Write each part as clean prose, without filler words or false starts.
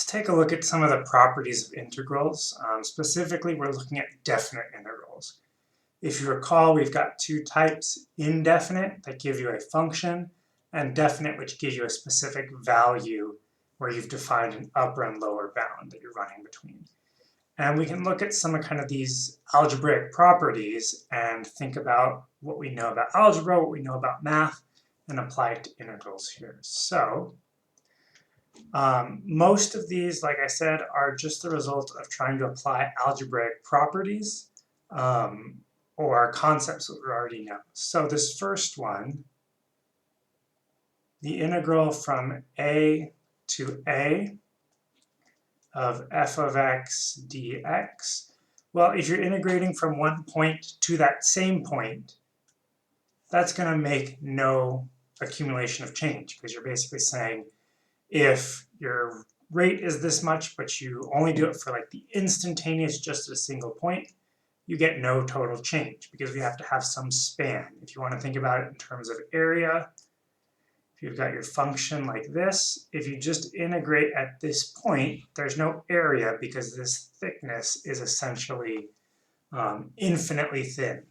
Let's take a look at some of the properties of integrals. Specifically, we're looking at definite integrals. If you recall, we've got two types: indefinite, that give you a function, and definite, which gives you a specific value where you've defined an upper and lower bound that you're running between. And we can look at some of kind of these algebraic properties and think about what we know about algebra, what we know about math, and apply it to integrals here. So most of these, like I said, are just the result of trying to apply algebraic properties or concepts that we already know. So this first one, the integral from a to a of f of x dx. Well, if you're integrating from one point to that same point, that's going to make no accumulation of change, because you're basically saying if your rate is this much, but you only do it for like the instantaneous just at a single point, you get no total change, because we have to have some span. If you want to think about it in terms of area, if you've got your function like this, if you just integrate at this point, there's no area because this thickness is essentially infinitely thin.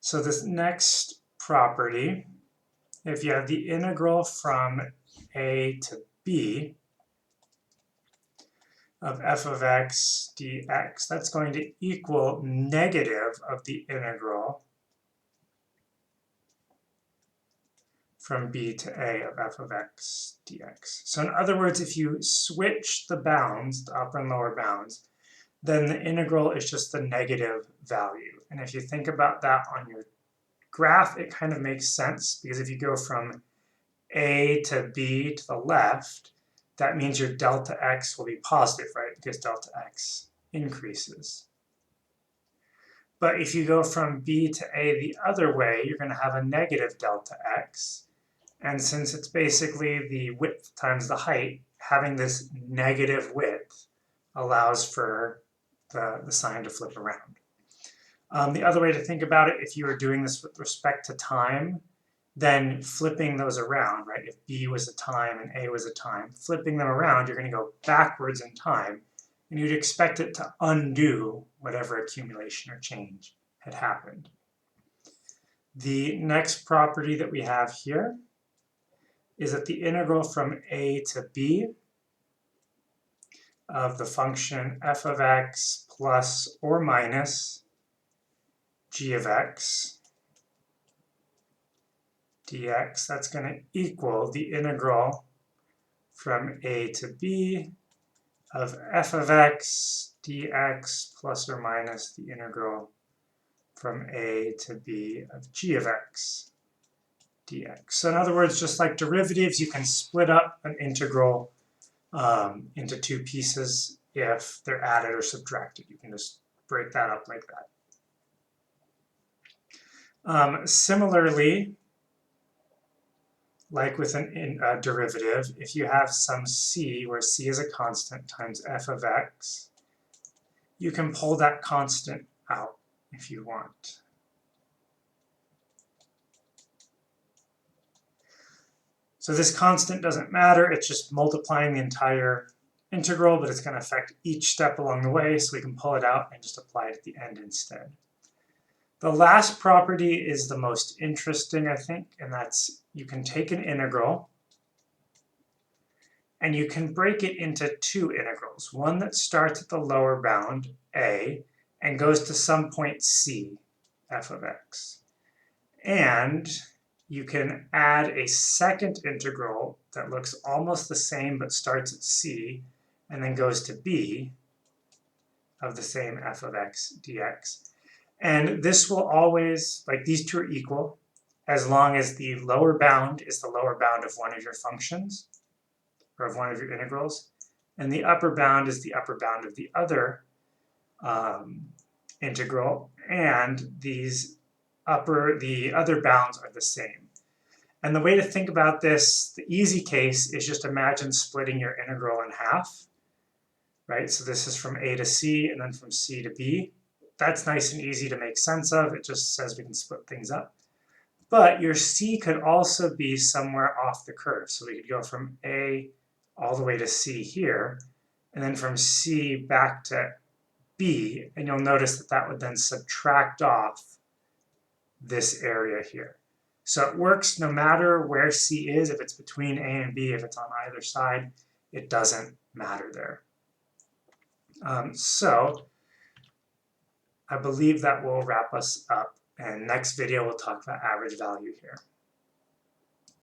So this next property, if you have the integral from a to b of f of x dx, that's going to equal negative of the integral from b to a of f of x dx. So in other words, if you switch the bounds, the upper and lower bounds, then the integral is just the negative value. And if you think about that on your graph, it kind of makes sense, because if you go from a to b to the left, that means your delta x will be positive, right? Because delta x increases. But if you go from b to a the other way, you're going to have a negative delta x. And since it's basically the width times the height, having this negative width allows for the sign to flip around. The other way to think about it, if you were doing this with respect to time, then flipping those around, right? If b was a time and a was a time, flipping them around, you're going to go backwards in time, and you'd expect it to undo whatever accumulation or change had happened. The next property that we have here is that the integral from a to b of the function f of x plus or minus g of x dx, that's going to equal the integral from a to b of f of x dx plus or minus the integral from a to b of g of x dx. So in other words, just like derivatives, you can split up an integral into two pieces if they're added or subtracted. You can just break that up like that. Similarly, like with a derivative, if you have some c, where c is a constant, times f of x, you can pull that constant out if you want. So this constant doesn't matter, it's just multiplying the entire integral, but it's going to affect each step along the way, so we can pull it out and just apply it at the end instead. The last property is the most interesting, I think, and that's you can take an integral and you can break it into two integrals. One that starts at the lower bound, a, and goes to some point c, f of x. And you can add a second integral that looks almost the same but starts at c and then goes to b of the same f of x dx. And this will always, like these two are equal, as long as the lower bound is the lower bound of one of your functions, or of one of your integrals, and the upper bound is the upper bound of the other integral, and the other bounds are the same. And the way to think about this, the easy case is just imagine splitting your integral in half, right? So this is from a to c, and then from c to b. That's nice and easy to make sense of. It just says we can split things up. But your c could also be somewhere off the curve. So we could go from a all the way to C here, and then from C back to B, and you'll notice that that would then subtract off this area here. So it works no matter where C is, if it's between A and B, if it's on either side, it doesn't matter there. So I believe that will wrap us up, and next video we'll talk about average value here.